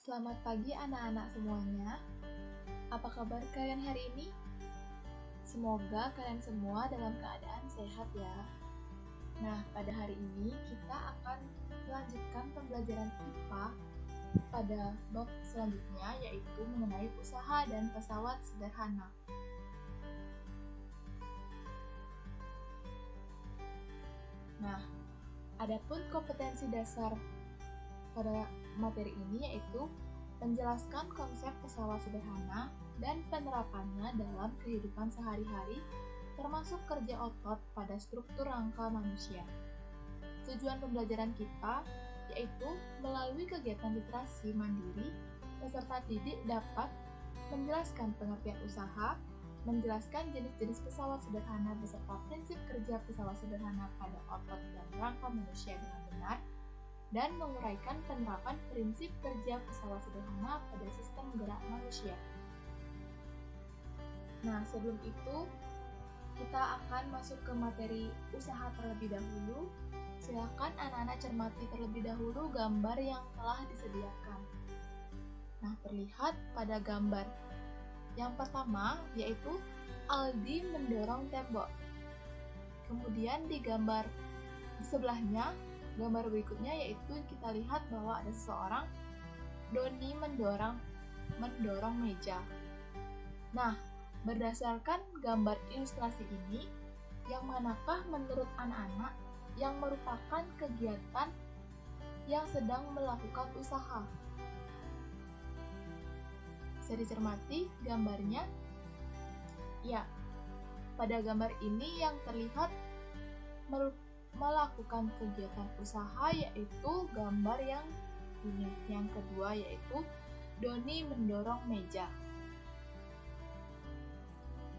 Selamat pagi anak-anak semuanya. Apa kabar kalian hari ini? Semoga kalian semua dalam keadaan sehat ya. Nah, pada hari ini kita akan melanjutkan pembelajaran IPA pada bab selanjutnya, yaitu mengenai usaha dan pesawat sederhana. Nah, adapun kompetensi dasar pada materi ini yaitu menjelaskan konsep pesawat sederhana dan penerapannya dalam kehidupan sehari-hari, termasuk kerja otot pada struktur rangka manusia. Tujuan pembelajaran kita yaitu melalui kegiatan literasi mandiri, peserta didik dapat menjelaskan pengertian usaha, menjelaskan jenis-jenis pesawat sederhana beserta prinsip kerja pesawat sederhana pada otot dan rangka manusia dengan benar, dan menguraikan penerapan prinsip kerja pesawat sederhana pada sistem gerak manusia. Nah, sebelum itu, kita akan masuk ke materi usaha terlebih dahulu. Silakan anak-anak cermati terlebih dahulu gambar yang telah disediakan. Nah, terlihat pada gambar yang pertama, yaitu Aldi mendorong tembok. Kemudian di gambar di sebelahnya, gambar berikutnya yaitu kita lihat bahwa ada seseorang, Doni mendorong meja. Nah, berdasarkan gambar ilustrasi ini, yang manakah menurut anak-anak yang merupakan kegiatan yang sedang melakukan usaha? Bisa dicermati gambarnya? Ya, pada gambar ini yang terlihat melakukan kegiatan usaha yaitu gambar yang ini. Yang kedua yaitu Doni mendorong meja.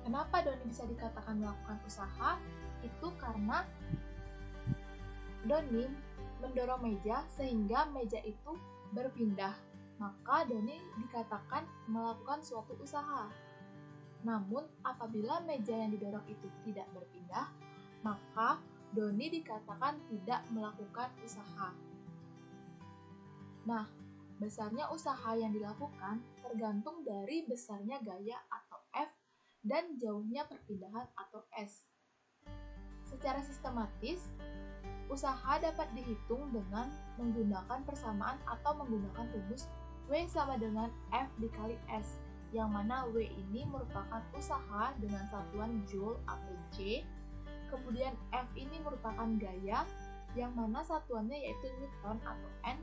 Kenapa Doni bisa dikatakan melakukan usaha? Itu karena Doni mendorong meja sehingga meja itu berpindah. Maka Doni dikatakan melakukan suatu usaha. Namun apabila meja yang didorong itu tidak berpindah, maka Doni dikatakan tidak melakukan usaha. Nah, besarnya usaha yang dilakukan tergantung dari besarnya gaya atau F dan jauhnya perpindahan atau S. Secara sistematis, usaha dapat dihitung dengan menggunakan persamaan atau menggunakan rumus W sama dengan F dikali S, yang mana W ini merupakan usaha dengan satuan Joule atau J. Kemudian F ini merupakan gaya, yang mana satuannya yaitu Newton atau N,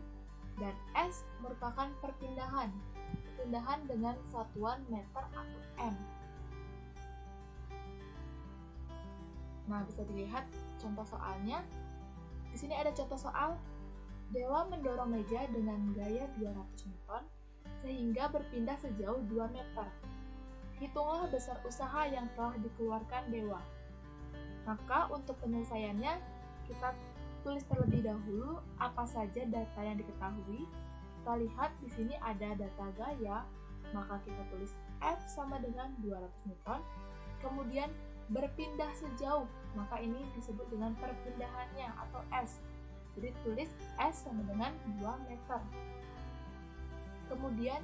dan S merupakan perpindahan dengan satuan meter atau M. Nah, bisa dilihat contoh soalnya. Di sini ada contoh soal. Dewa mendorong meja dengan gaya 200 Newton sehingga berpindah sejauh 2 meter. Hitunglah besar usaha yang telah dikeluarkan Dewa. Maka untuk penyelesaiannya, kita tulis terlebih dahulu apa saja data yang diketahui. Kita lihat di sini ada data gaya, maka kita tulis F sama dengan 200 Newton. Kemudian berpindah sejauh, maka ini disebut dengan perpindahannya atau S. Jadi tulis S sama dengan 2 meter. Kemudian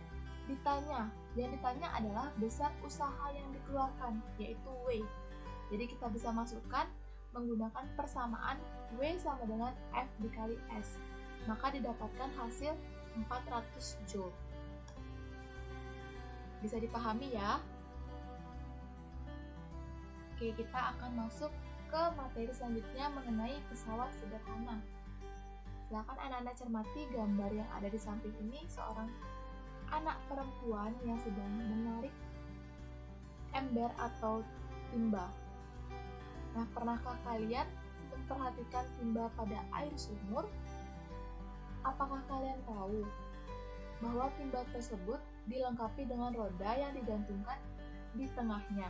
yang ditanya adalah besar usaha yang dikeluarkan, yaitu W. Jadi kita bisa masukkan menggunakan persamaan W sama dengan F dikali S. Maka didapatkan hasil 400 Joule. Bisa dipahami ya? Oke, kita akan masuk ke materi selanjutnya mengenai pesawat sederhana. Silakan anak-anak cermati gambar yang ada di samping ini, seorang anak perempuan yang sedang menarik ember atau timba. Nah, pernahkah kalian memperhatikan timba pada air sumur? Apakah kalian tahu bahwa timba tersebut dilengkapi dengan roda yang digantungkan di tengahnya?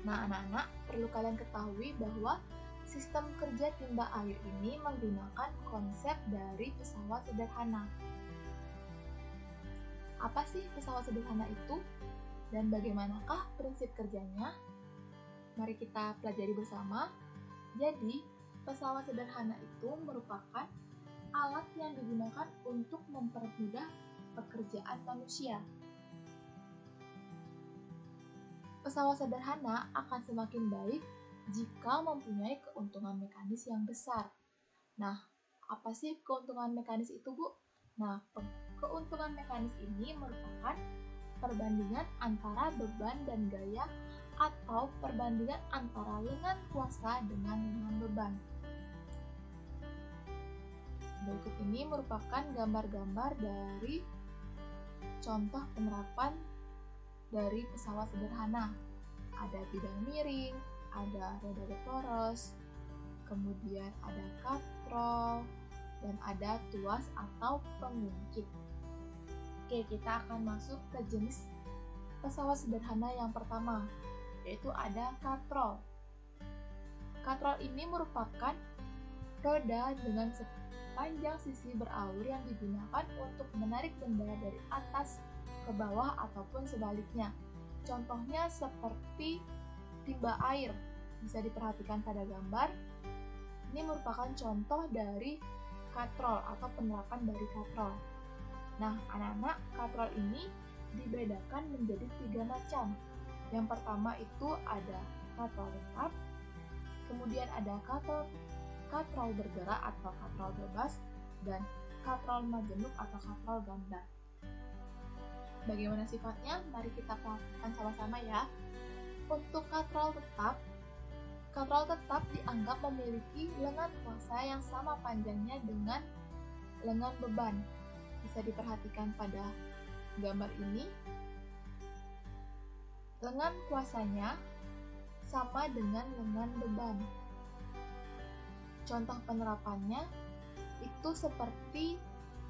Nah, anak-anak, perlu kalian ketahui bahwa sistem kerja timba air ini menggunakan konsep dari pesawat sederhana. Apa sih pesawat sederhana itu? Dan bagaimanakah prinsip kerjanya? Mari kita pelajari bersama. Jadi, pesawat sederhana itu merupakan alat yang digunakan untuk mempermudah kebiasaan manusia. Pesawat sederhana akan semakin baik jika mempunyai keuntungan mekanis yang besar. Nah, apa sih keuntungan mekanis itu, Bu? Nah, keuntungan mekanis ini merupakan perbandingan antara beban dan gaya atau perbandingan antara lengan kuasa dengan lengan beban. Berikut ini merupakan gambar-gambar dari contoh penerapan dari pesawat sederhana. Ada bidang miring, ada roda berporos, kemudian ada katrol, dan ada tuas atau pengungkit. Oke, kita akan masuk ke jenis pesawat sederhana yang pertama, yaitu ada katrol. Katrol ini merupakan roda dengan sepanjang sisi beralur yang digunakan untuk menarik benda dari atas ke bawah ataupun sebaliknya. Contohnya seperti timba air, bisa diperhatikan pada gambar. Ini merupakan contoh dari katrol atau penerapan dari katrol. Nah, anak-anak, katrol ini dibedakan menjadi 3 macam. Yang pertama itu ada katrol tetap, kemudian ada katrol bergerak atau katrol bebas, dan katrol majemuk atau katrol ganda. Bagaimana sifatnya? Mari kita perhatikan sama-sama ya. Untuk katrol tetap dianggap memiliki lengan kuasa yang sama panjangnya dengan lengan beban. Bisa diperhatikan pada gambar ini. Lengan kuasanya sama dengan lengan beban. Contoh penerapannya itu seperti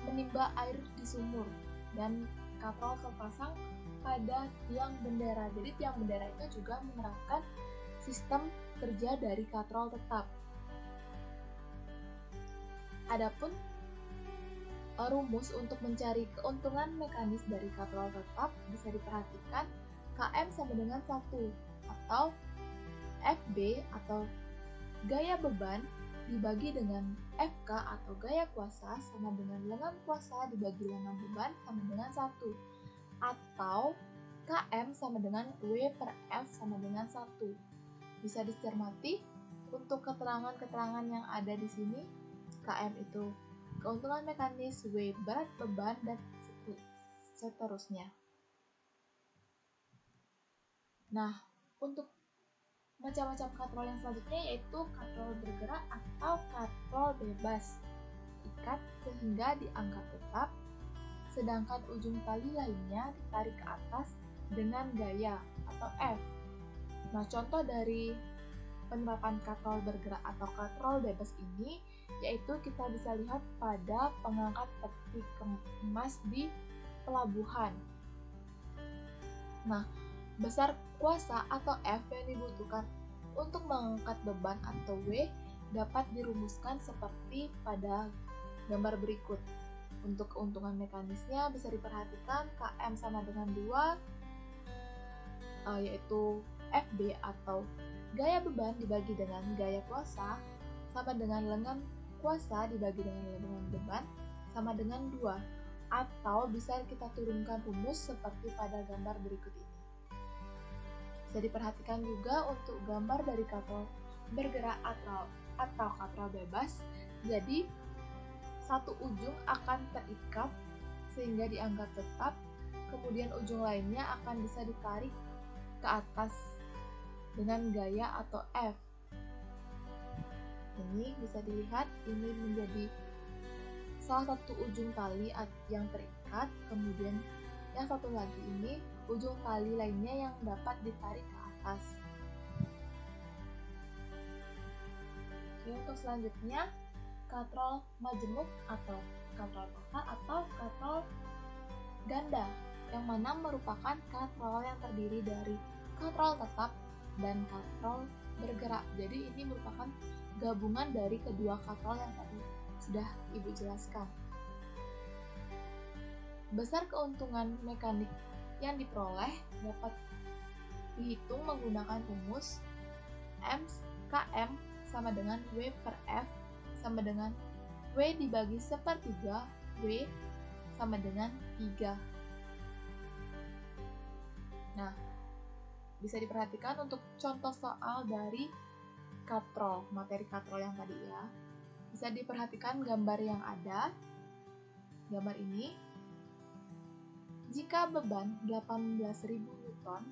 menimba air di sumur, dan katrol terpasang pada tiang bendera. Jadi tiang bendera itu juga menerapkan sistem kerja dari katrol tetap. Adapun rumus untuk mencari keuntungan mekanis dari katrol tetap bisa diperhatikan Km sama dengan 1, atau FB atau gaya beban dibagi dengan FK atau gaya kuasa sama dengan lengan kuasa dibagi lengan beban sama dengan 1, atau Km sama dengan W per F sama dengan 1. Bisa dicermati untuk keterangan-keterangan yang ada di sini. Km itu keuntungan mekanis, W berat beban, dan seterusnya. Nah, untuk macam-macam katrol yang selanjutnya yaitu katrol bergerak atau katrol bebas. Ikat sehingga diangkat tetap, sedangkan ujung tali lainnya ditarik ke atas dengan gaya atau F. Nah, contoh dari penerapan katrol bergerak atau katrol bebas ini yaitu kita bisa lihat pada pengangkat peti kemas di pelabuhan. Nah, besar kuasa atau F yang dibutuhkan untuk mengangkat beban atau W dapat dirumuskan seperti pada gambar berikut. Untuk keuntungan mekanisnya bisa diperhatikan Km sama dengan 2, yaitu FB atau gaya beban dibagi dengan gaya kuasa sama dengan lengan kuasa dibagi dengan lengan beban sama dengan 2, atau bisa kita turunkan rumus seperti pada gambar berikut ini. Bisa diperhatikan juga untuk gambar dari katrol bergerak atau katrol bebas. Jadi satu ujung akan terikat sehingga dianggap tetap, kemudian ujung lainnya akan bisa ditarik ke atas dengan gaya atau F. Ini bisa dilihat, ini menjadi salah satu ujung tali yang terikat, kemudian yang satu lagi ini ujung tali lainnya yang dapat ditarik ke atas. Oke, untuk selanjutnya katrol majemuk atau katrol total atau katrol ganda, yang mana merupakan katrol yang terdiri dari katrol tetap dan katrol bergerak. Jadi ini merupakan gabungan dari kedua katrol yang tadi sudah Ibu jelaskan. Besar keuntungan mekanik yang diperoleh dapat dihitung menggunakan rumus Km sama dengan W per F sama dengan W dibagi 1/3 W sama dengan 3. Nah, bisa diperhatikan untuk contoh soal dari katrol, materi katrol yang tadi ya. Bisa diperhatikan gambar yang ada. Gambar ini, jika beban 18.000 Newton,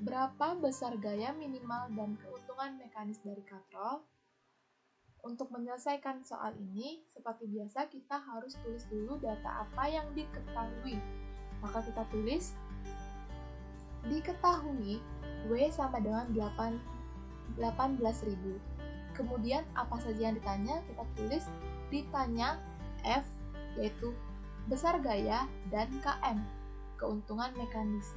berapa besar gaya minimal dan keuntungan mekanis dari katrol? Untuk menyelesaikan soal ini, seperti biasa kita harus tulis dulu data apa yang diketahui. Maka kita tulis, diketahui W sama dengan 18.000. Kemudian apa saja yang ditanya, kita tulis ditanya F, yaitu besar gaya, dan KM, keuntungan mekanis.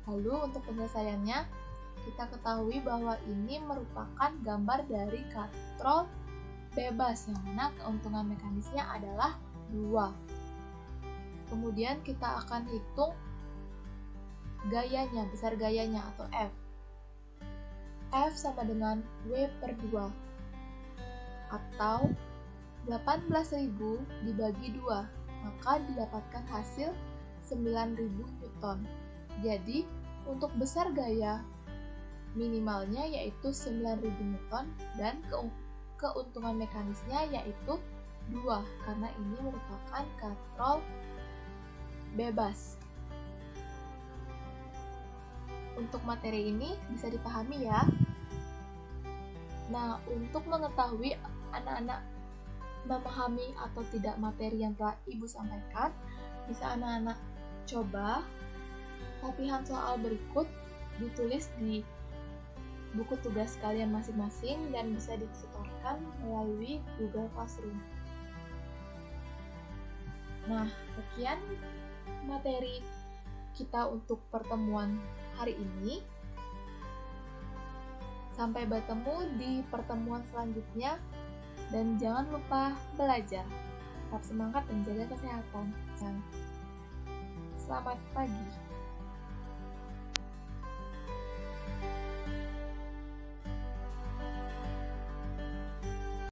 Lalu untuk penyelesaiannya, kita ketahui bahwa ini merupakan gambar dari katrol bebas, yang mana keuntungan mekanisnya adalah 2. Kemudian kita akan hitung gayanya, besar gayanya atau F. F sama dengan W per 2, atau 18.000 dibagi 2, maka didapatkan hasil 9.000 Newton. Jadi, untuk besar gaya minimalnya yaitu 9.000 Newton dan keuntungan mekanisnya yaitu 2, karena ini merupakan katrol bebas. Untuk materi ini bisa dipahami ya. Nah, untuk mengetahui anak-anak memahami atau tidak materi yang telah Ibu sampaikan, bisa anak-anak coba latihan soal berikut ditulis di buku tugas kalian masing-masing dan bisa disetorkan melalui Google Classroom. Nah, sekian materi kita untuk pertemuan hari ini. Sampai bertemu di pertemuan selanjutnya dan jangan lupa belajar. Tetap semangat dan jaga kesehatan. Selamat pagi.